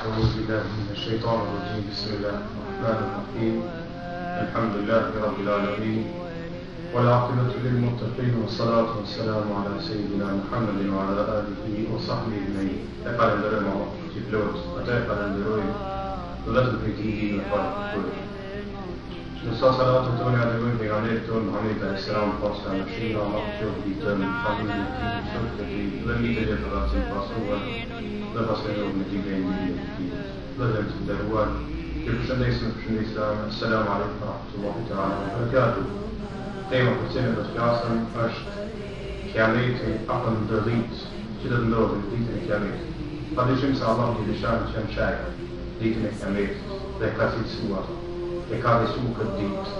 أعوذ بالله من الشيطان الرجيم بسم الله الرحمن الرحيم الحمد لله رب العالمين والعاقبة للمتقين والصلاة والسلام على سيدنا محمد وعلى آله وصحبه أجمعين. Falenderojmë Allah që plot, atë falenderojmë vetëm për Tij në fjalë. Në salatë tonë adhurojmë pejgamberin tonë Muhammed alayhis salam, pastaj në shira Allah që vitën familjen e tij, shokët e tij, dhe mitet e të që pasuan, dhe pastaj në tij gjendjen e tij. Dhe të nderuar, ju përshëndesim në Islam. Assalamu alaykum wa rahmatullahi ta'ala wa barakatuh. Tema për cilën do të flasim është kiameti apo ndërrit që do të ndodhë në ditën e kiametit. Padyshim se Allah i dëshiron që në shaj ditën e kiametit dhe ka cilësuar, e ka besu këtë ditë.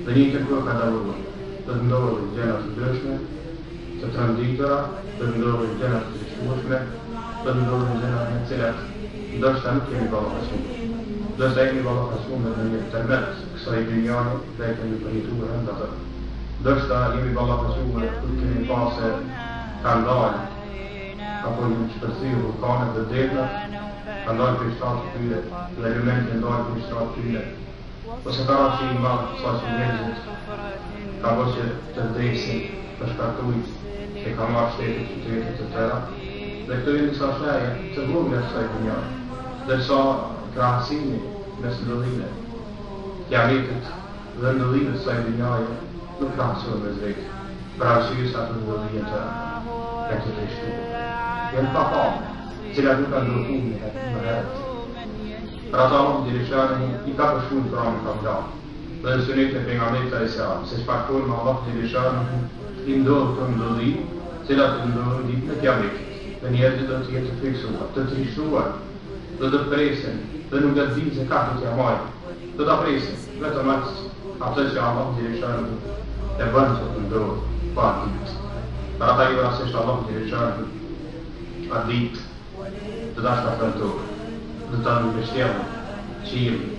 Dhe një të kërë ka daluar, do të ndodhë gjëra të ndryshme, të trënditëra, do të ndodhë gjëra të trishtueshme, do të ndodhë gjëra me cilat ndoshta nuk kemi ballafaqsuar. Ndoshta jemi ballafaqsuar në një tërmet kësaj dynjani dhe kemi përjetuar ende atë. Ndoshta jemi ballafaqsuar kur kemi pasë ka ndalë apo një shpërthirë vulkanet dhe degla, ka ndalë për shtatë të tyre, dhe elemente ndalë për shtatë të tyre, ose ka rashi i madhë sa që njerëzit ka bërë që të vdesin për shkartujt që ka marrë shtetet qytetet të tëra, dhe këto jenë disa shleje të vogla të kësaj dynjani, ndërsa krahasimi mes ndodhime kiametit dhe ndodhime të kësaj dynjaje nuk krahasohen mes vetë, për arsye se ato ndodhime të trishtuara. Janë pa famë, cilat nuk kanë ndërtuar më herët. Për ata Allah Gjeleshani i ka përshkruar në Kur'anin famullar dhe në sunetin e pejgamberit alayhis salam se çfarë folën Allah Gjeleshani i ndodh të ndodhime, cilat të ndodhin ditën e kiametit. Dhe njerëzit do të jenë të friksuar, të trishtuar, do të presin, dhe nuk do të dinë se ka të t'ia marrin. Do ta presin vetëm atë që Allah Gjeleshani e bën që të ndodhë pa ditë. Për ata i rastisht Allah Gjeleshani a ditë të ta shkatërtojë, dhe ta mbështjellë qiellin.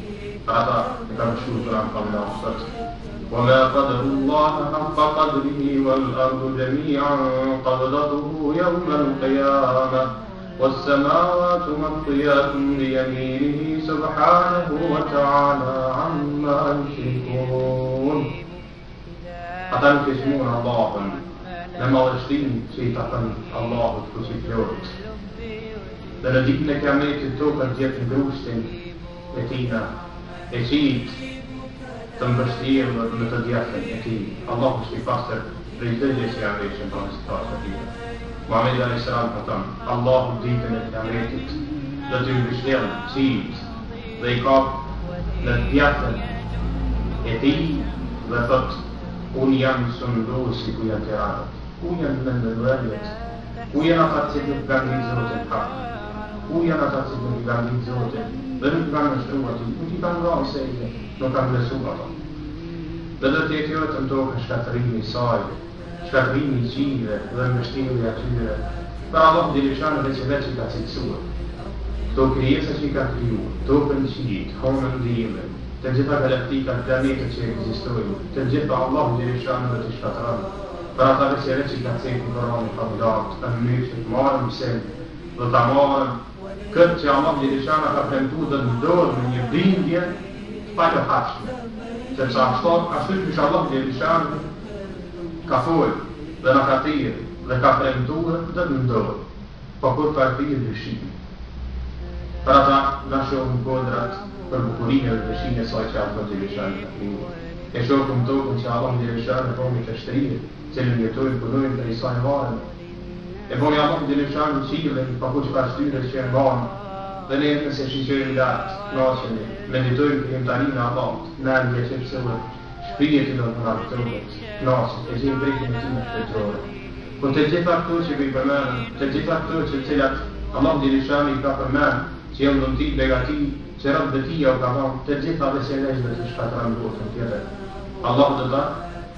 Për ata e ka përshkruar Kur'ani famullar thotë: وَمَا قَدَرُ اللَّهَ حَقَّ قَدْرِهِ وَالْأَرْضُ جَمِيعًا قَبْضَتُهُ يَوْمَ الْقِيَامَةِ وَالسَّمَاوَاتُ مَطْوِيَّاتٌ بِيَمِينِهِ سُبْحَانَهُ وَتَعَالَى عَمَّا يُشْرِكُونَ. Ata nuk e smurën Allahun me madhështinë që i takon Allahut fuqiplot. Dhe në ditën e kiametit tokën t'jepë ngrushtin e tina, e qit të mbështjellë në të djathtën e tij. Allahu është i pastër prej çdo gjë që avëshën për sipas të tij. Muhamedi alayhis salam ka thënë: Allahu ditën e kiametit do të mbështjellë qit dhe i kap në djathtën e tij dhe thotë: unë jam sunduesi ku janë të radhët, unë jam në ndërvërjet, ku janë ata që nuk kanë një zotin hak, ku janë ata që nuk kanë një zotin dhe nuk kanë nështruar ti, nuk i kanë rrallë se i nuk kanë besu ato. Dhe do t'jetë jo të ndokë shkatërimi i saj, shkatërimi i qive dhe mbështimi i atyre, për Allah Gjeleshani dhe që veç i ka cilësuar. Këto krijesa që i ka krijuar, tokën qitë, honën diellin, të gjitha galaktikat, planetet që ekzistojnë, të gjitha Allah Gjeleshani dhe të shkatëron. Për ata që veç i ka cekë në Kur'anin famullar, në mënyrë që të marrën mësim dhe ta marrën këtë që Allah Gjeleshani ka premtuar dhe ndodh në një bindje të palohatshme. Sepse ashtu që Allah Gjeleshani ka folë dhe na ka thirrë dhe ka premtuar dhe ndodh, po kur ka thirrë dëshimi. Për ata na shohim kodrat për bukurinë dhe dëshimin e saj që Allah Gjeleshani ka krijuar. E shohim tokën që Allah Gjeleshani boni të shtrirë, cilën jetojnë punojnë për i saj varën. E boni Allah Gjeleshani qiellin, pa ku që ka shtyre që e mbanë, dhe ne nëse shiqojmë lartë, knaqemi, meditojmë për imtarinë e Allahut, në ndje që pësëllë, shpijet i do të nërë të rrët, knaqemi, e gjimë brejtën e time shpejtore. Po të gjitha këto që i përmenë, të gjitha këto që cilat Allah Gjeleshani i ka përmenë, që janë dhënë ti, begati, që rëtë dhe tia u ka thonë, të gjitha dhe se lejsh dhe të shkatërën botën tjetër. Allah dhe ta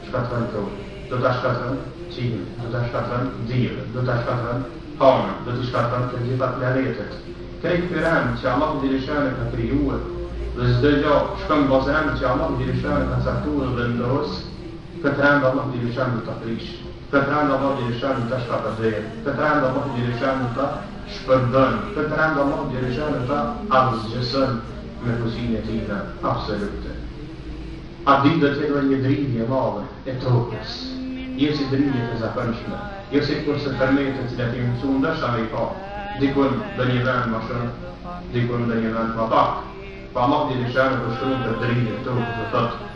shkatërën tokën, do ta shkatërën qiellin, do ta shkatërën diellin, do ta shkatërën hanën, do të shkatërën të gjitha planetet. Krejt këran që Allah Gjeleshani ka krijuar dhe çdo gjë shkon bazën që Allah Gjeleshani ka caktuar dhe ndos, këtë rand Allah Gjeleshani do ta prish. Këtë rand Allah Gjeleshani do ta shkatërrë, këtë rand Allah Gjeleshani do ta shpërbën, këtë rëndë Allah Gjeleshanu ta asgjësën me fuqinë e tina absolute. A ditë do t'jetë një dridhje madhe e tokës, jo si dridhje të zakonshme, jo si kurse përmetët që kemi mësuar ndoshta me pa, dikun do një vend më shumë, dikun do një vend më pak. Pa Allah Gjeleshanu për shkruan për dridhje të tokës dhe thotë: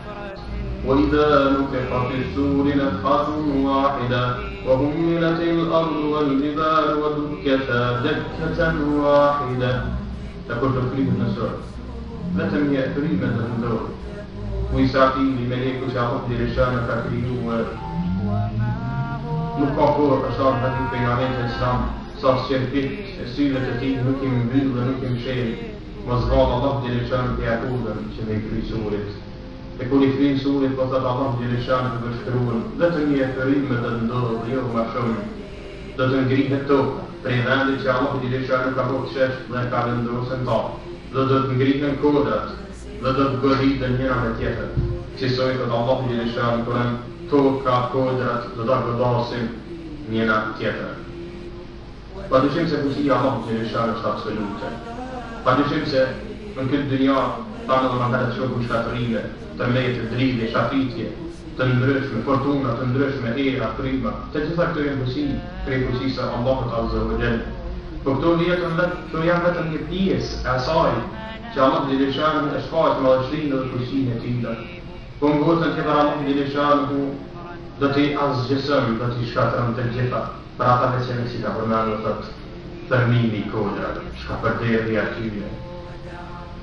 وإذا نفخ في الصور نفخة واحدة وهملت الأرض والجبال ودكتا دكة واحدة. تقول تفريد النسور vetëm një frime të ndorë. Mujsatili me leku që Allah Gjeleshanu ka kriju nuk ka kohë për shtarë për një pejgamberit e Islam, sa shqerpit e syvet e tij nuk i mbyllë dhe nuk i mshel, mos vallë Allah Gjeleshanu të Jakubën që me i kry surit. E kur i kryin surit, po thëtë Allah Gjeleshanu të përshkruan, vetëm një frime të ndorë, jo më shumë, do të ngrihet tokë, prej vendit që Allah Gjeleshanu ka bërë qesh dhe ka vendosën ta. Dhe do të ngrihen kodrat, dhe do të goditen njëra me tjetër. Si sojtë të Allah Gjeleshanu Kur'an, toka, kodrat, do të godasin njëra tjetër. Pa dyshim se fuqia Allah Gjeleshanu është absolute. Pa dyshim se në këtë dynja ta në dhe të shoku shkatërime, të mejtë, dridhje, shafitje, të ndryshme, fortuna, të ndryshme, era, prima, të gjitha këto janë fuqi, prej fuqisë Allahut Azza wa Jall. Po këto janë vetëm një pjesë e asaj që Allah Gjeleshanu e shfaqet madhështinë dhe fuqinë e tij. Po në gotën tjetër Allah Gjeleshanu do t'i asgjëson, do t'i shkatërron të gjitha. Për ata që si ka përmendur thotë tërmimi i kodrave, shkapërderdhja e tyre.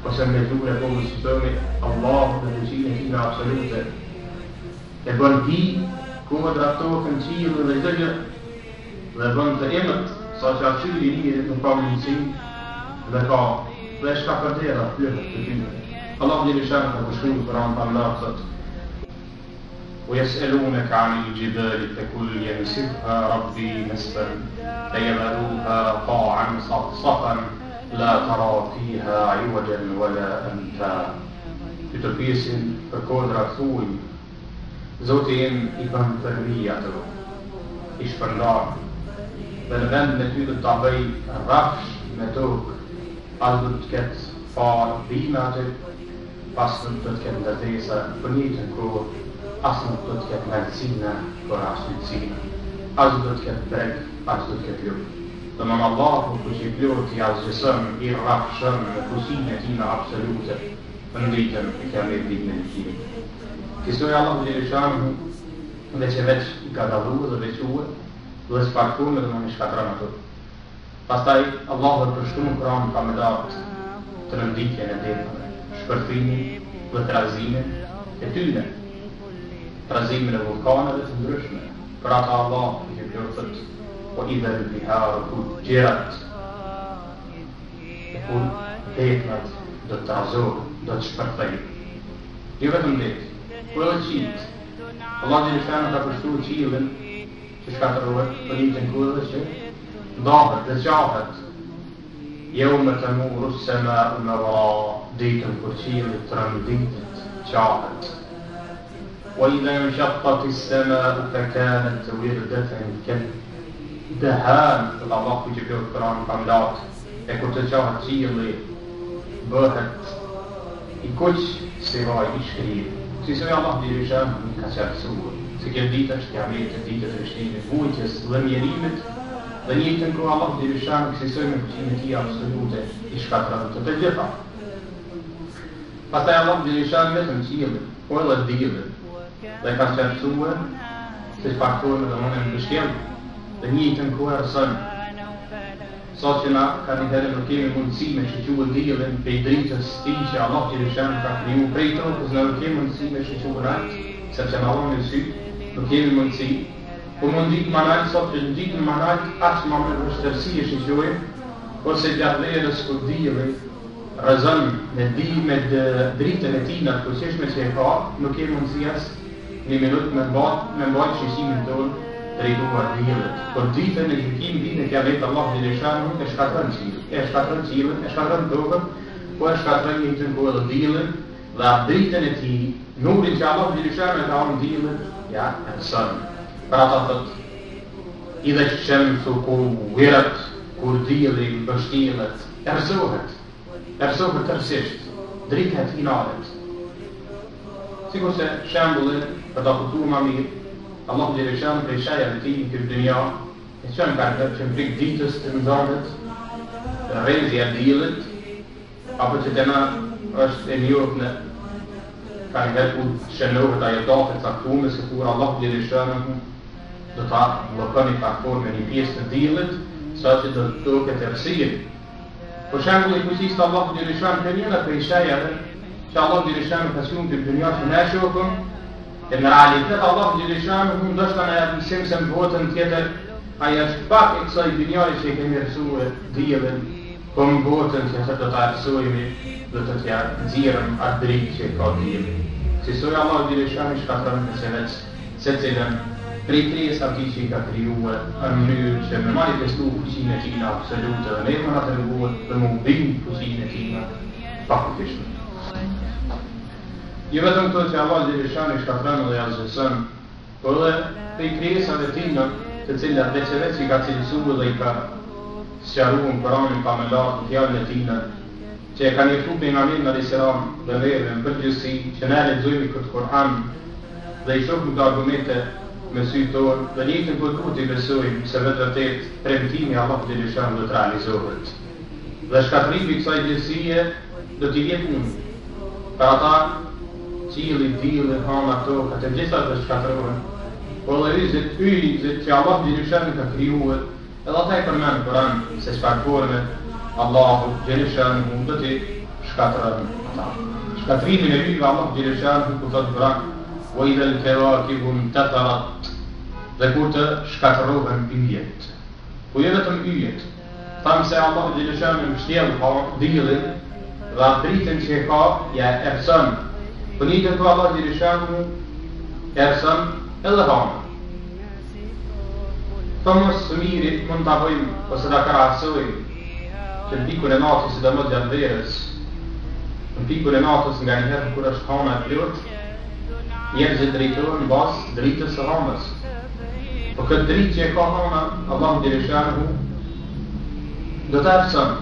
Ose me dure po si thonë Allahu dhe fuqinë e tij absolute. E bën ti kodrat tokën, qiellin dhe çdo gjë dhe bën të emët sa që atyri i njërit nuk ka mundësi dhe shka përdera plëhet të tyre. Allah Gjeleshanu ka përshkruar Kur'an për Allah thotë: ويسألونك عن الجبال فقل ينسفها ربي نسفا فيذروها قاعا صفصفا لا ترى فيها عوجا ولا أمتا. Të pjesin për kodra thuj, Zoti im i bën përmi ato, i shpërndar, dhe në vend me ty dhe të bëj rafsh me tokë, as do të ketë farë bina aty, pas nuk do të ketë ndërtesa për njëtën kohë, as nuk do të ketë mërësina për ashtësina, as do të ketë breg, as do të ketë lukë. Dhe më Allahu ku që i plot i asgjësën, i rafshën me fuqinë e tina absolute, në ndritën e kiamet ditën e gjykimit. Kësoj Allah Gjeleshanu dhe që veç i ka dalluar dhe veçuar dhe sparkuar dhe më në shkatran ato. Pastaj Allah dhe përshkruan Kur'an ka me datë të rënditjen e detave, shpërthimin dhe trazimin e tyre, trazimin e vulkaneve të ndryshme. Për ata Allah i që plotët o i dhe biharë fujjirat, e kur detnat do të trazohë, do të shpërthej. Jo vetëm detë, po edhe qitë. Allah Gjeleshanu ka përshkruar qiellin që shkatërrohet për një kohë që ndahet dhe qahet. Yawma tamuru as-sama'u mawra, ditën kur qielli trembëtet, qahet. Wa idha inshaqqat as-sama'u fakanat wirdatan kal-dahan. Allah ku që plot Kur'an ka ndatë, e kur të qahet qielli bëhet i kuq si vaj i shkrirë. Si se Allah Gjeleshanu ka qartësuar, se kjo ditë është kiametit, ditë të vështimit, vujtjes dhe mjerimit, dhe njëjtën kohë Allah Gjeleshanu kësaj me fuqinë e tij absolute i shkatërron të gjitha. Pastaj Allah Gjeleshanu vetëm qiellin, po edhe diellin, dhe ka qartësuar se çfarë formë do mundën të shkelë, dhe njëjtën kohë arson. Sa që na ka një herë nuk kemi mundësi me shqyqua diellin prej dritës ti që Allah Gjeleshanu ka kriju prej tokës, nuk kemi mundësi me shqyqua rajt, sepse në Allah në sy, nuk kemi mundësi. Po mundit manajt, sa që në ditën manajt, aqë ma me vështërsi e shqyquim, ose gjatë verës kur diellin rëzën me dritën e tina të përqeshme që e ka, nuk kemi mundësi asë një minut me mbajt shqyqimin tonë drejtuar diellit. Por ditën e gjykimit, ditën e kiametit, Allah Gjeleshanu e shkatërron qiellin, e shkatërron tokën, po e shkatërron njëjtën kohë edhe diellin, dhe atë dritën e tij, nurin që Allah Gjeleshanu e ka dhënë diellit, ja e mëson. Për ata thotë: idha shamsu kuwirat, kur dielli mbështjellet, erësohet tërësisht, dritet inalet. Sikur se shembullin për ta kuptuar më mirë, Allahu Gjeleshanu prej shajave të tij në këtë dynja, e çon ka që prej ditës të nxarret, rrezja e diellit, apo që dena është e njohur në ka një ku shënohet ajo datë e caktuar se kur Allahu Gjeleshanu do ta llokoni faktor me një pjesë të diellit, saqë do të duket errësirë. Për shembull, kushtisht Allahu Gjeleshanu për njëra prej shajave që Allahu Gjeleshanu ka sjellë në dynja që ne shohim, e në realitet Allahu Gjeleshanu ndoshta na jep mësim se në botën tjetër ai është pak e kësaj dynjaje që kemi mësuar diellin, po në botën tjetër do ta arsyejmë, do të t'ja nxjerrim atë dritë që ka dielli. Si soi Allahu Gjeleshanu shkatron në senet, secilën prej krijesa që i ka krijuar në mënyrë që me manifestu fuqinë e tij absolute dhe ne më atë rregull për më bim fuqinë e tij pakutishëm. Jo vetëm këto që Allah Gjeleshanu shkatron dhe ja zgjon, por edhe prej krijesave të tij të cilat veç i ka cilësuar dhe i ka sqaruar në Kur'anin pa më lart në fjalën e tij që e ka njoftuar pejgamberin alayhis salam dhe neve në përgjithësi që ne lexojmë këtë Kur'an dhe i shohim këto argumente me sy tonë dhe njëjtën kur të besojmë se vërtet premtimi Allah Gjeleshanu do të realizohet. Dhe shkatrimi i kësaj gjësie do t'i jetë unë. Për ata qielli, dielli, hana, toka, të gjitha të shkatrohen, por dhe yjzit që Allah Gjeleshanu ka krijuar, edhe ata e përmend në Kur'an se çfarë forme Allahu Gjeleshanu do t'i shkatron ata. Shkatrimin e yjve Allah Gjeleshanu ku thotë Kur'an وَإِذَا الْكَوَاكِبُ انْتَثَرَتْ dhe kur të shkatërrohen yjet. Po jo vetëm yjet. Thamë se Allah Gjeleshanu mbështjell diellin dhe atë dritën që e ka ja erëson. Po një të Allah Gjeleshanu erëson edhe hana. Thomës së mirit mund ta bëjmë ose ta krahasojmë që në pikun e natës, sidomos gjatë verës, në pikun e natës nga njëherë kur është hana e plot, njerëzit drejtohen në bazë dritës së hanës. Po këtë dritë që e ka hana, Allahu Gjeleshanu do të erëson,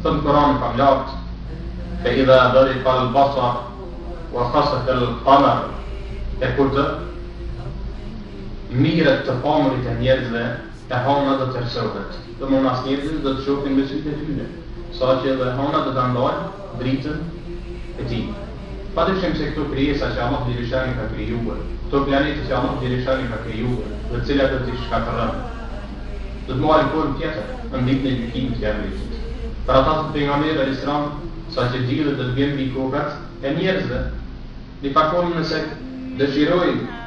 thënë Kur'ani kam lartë, fe idha dariqa al-basar wa khasafa al-qamar, e kur të mirët të pamurit e njerëzve, e hana do të erësohet. Dhe më nas njerëzit do të shohin me sytë e tyre, sa që edhe hana do të ndajë dritën e tij. Padyshim se këto krijesa që Allah Gjeleshanu ka krijuar, këto planete që Allah Gjeleshanu ka krijuar, dhe të cilat do t'i shkatërron, do të marrin formë tjetër në ditën e gjykimit të Armiqit. Për ata të pejgamberit alayhis salam, saqë dielli do të vjen mbi kokat e njerëzve, në faktorin nëse dëshirojnë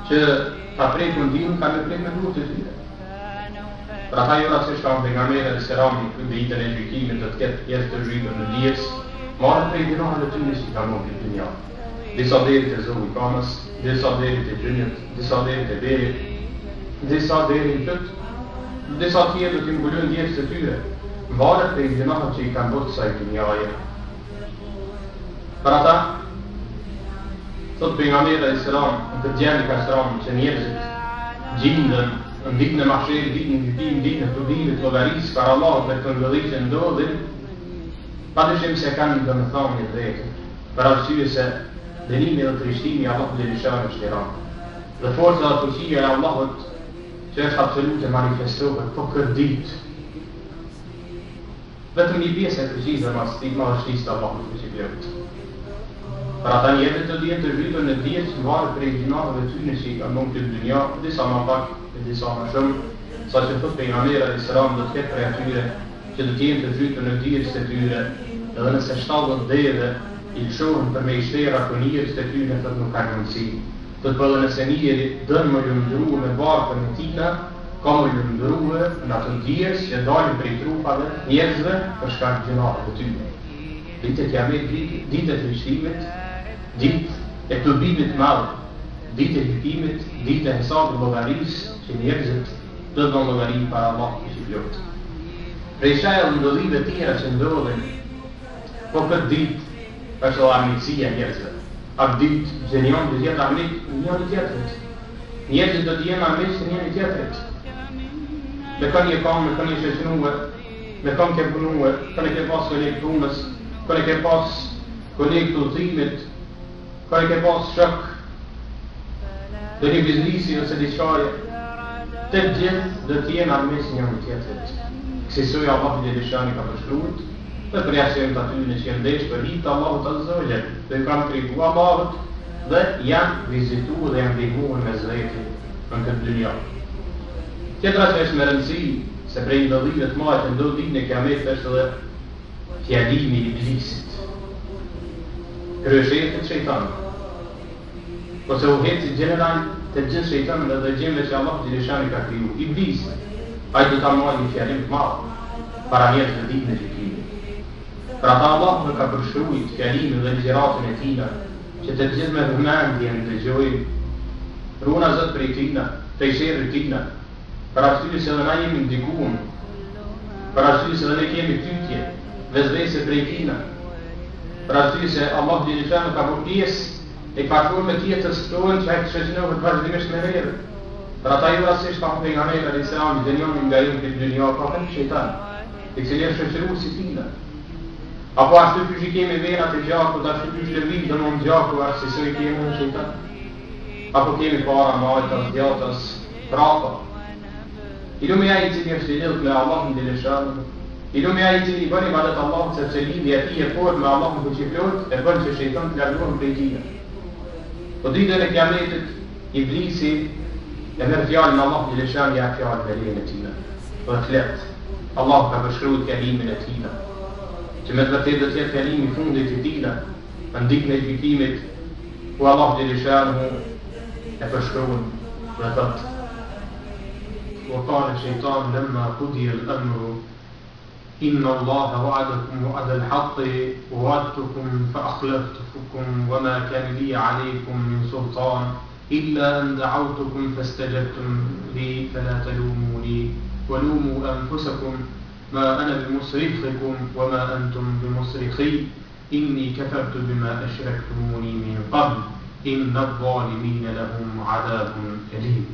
që ta prekun diellin, kanë me prek me duart e tyre. Për ata jona që shkon pejgamberi alayhis salam në ditën e gjykimit do të ketë pjesë të zhytur në dijes, marrë prej gjinohave të tyre që ka në këtë dynja. Disa deri të zogu i kamës, disa deri të gjynjët, disa deri të berit, disa deri në tëtë, disa tjerë do t'i mbulojnë ndjesë të tyre, marrë prej gjinohave që i kanë bërë kësaj dynjaje. Për ata, thot pejgamberi alayhis salam, në këtë gjendje ka shtramë që njerëzit gjindën në ditën e mahsherit, ditën e gjykimit, ditën e tudimit, llogarisë për Allahut dhe këtë mbëllim që ndodhin, padyshim se kanë domethënie drejtë, për arsye se dënimi dhe trishtimi i Allahut Gjeleshanu është i rëndë. Dhe forca dhe fuqia e Allahut që është absolute manifestohet po këtë ditë. Vetëm një pjesë e përgjithë dhe madhështisë të Allahut që i plot. Për ata njerëzit të dijen të zhytur në dijet që varet prej gjinave të tyre që i kanë dhënë këtë dynja, disa më pak e disa më shumë, saqë thot pejgamberi alayhis salam do të ketë prej atyre që do të jenë të zhytur në dijet të tyre, edhe nëse 70 deve i lëshohen për me i shtera për njerëz të tyre, thot nuk ka mundësi. Thot po edhe nëse njeri dën më lëndruar me barkën e tina, ka më lëndruar në atë dijes që dalin prej trupave njerëzve për shkak të gjinave të tyre. Ditë e kiametit, ditë e trishtimit, ditë e tubimit madh, ditë e gjykimit, ditë e hesabit llogarisë që njerëzit do të bëjnë llogari para Allahut që i plot. Prej shajave ndodhive tjera që ndodhin, po këtë ditë është armiqësia e njerëzve. Atë ditë gjenion të jetë armiq njëri tjetrit. Njerëzit do të jenë armiq të njëri tjetrit. Me kanë një kam, me kanë një shoqënuar, me kam ke punue, kone ke pas kolekt punës, kone ke pas kolekt udhimit, kone ke pas shok, dhe një biznisi ose diçkaje, të gjithë dhe t'jenë armes njën tjetërit. Kësisoj Allah i Gjeleshani ka përshkruajt, dhe për jashtëm të aty në që jenë desh për hitë Allahut Azza wa Jall, dhe kanë krigu Allahut, dhe janë vizitu dhe janë ndihmuar me zveti në këtë dynja. Tjetra që është me rëndësi, se prej ndodhive të majtë në do ditë në kiamet është dhe fjalimi i iblisit. Kryeshefit shejtanit. Ose u heci general të gjithë shejtanit dhe gjemve që Allah Gjeleshani ka kriju. Iblisi, ai do ta marrë një fjalim të madh para njerëzve të ditën e gjykimit. Pra ta Allah në ka përshkruajt fjalimin dhe ligjëratën e tina, që të gjithë me vëmendje ndëgjojnë runa Zot prej tina, prej sherrit tina, për arsye se dhe na jemi ndikuar, për arsye se dhe ne kemi pyetje, vezvese prej tina, për arsye se Allah Gjeleshani ka bërë pjesë e ka shkuar me tjetës tonë që ai të shoqërohet vazhdimisht me neve. Për ata ju rasisht ka pejgamberi alayhis salam dhe njëri nga ju këtë dynjë ka qenë shejtan, i cili është shoqëruar si tina. Apo ashtu që kemi venat e gjakut, ashtu që lëvizim dhe në gjaku ashtu se kemi në shejtan. Apo kemi para majtas, djatas, prapa. I lumë ai i cili është i lidhur me Allahun Gjeleshani, i lumë ai i cili bën ibadet Allahut sepse lidhja e tij e fortë me Allahun fuqiplot e bën që shejtani të largohet prej tij. Po ditën e kiametit, iblisi e merr fjalën e Allahut Gjeleshani ja fjalën e lejën e tij. Po flet. Allah ka përshkruar fjalimin e tij. Që me të vërtetë do të jetë fjalimi i fundit i tij, në ditën e gjykimit, ku Allah Gjeleshani e përshkruan dhe thotë: وقال الشيطان لما قضي الأمر إن الله وعدكم وعد الحق ووعدتكم فأخلفتكم وما كان لي عليكم من سلطان إلا أن دعوتكم فاستجبتم لي فلا تلوموني ولوموا أنفسكم ما أنا بمصرخكم وما أنتم بمصرخي إني كفرت بما أشركتموني من قبل إن الظالمين لهم عذاب أليم.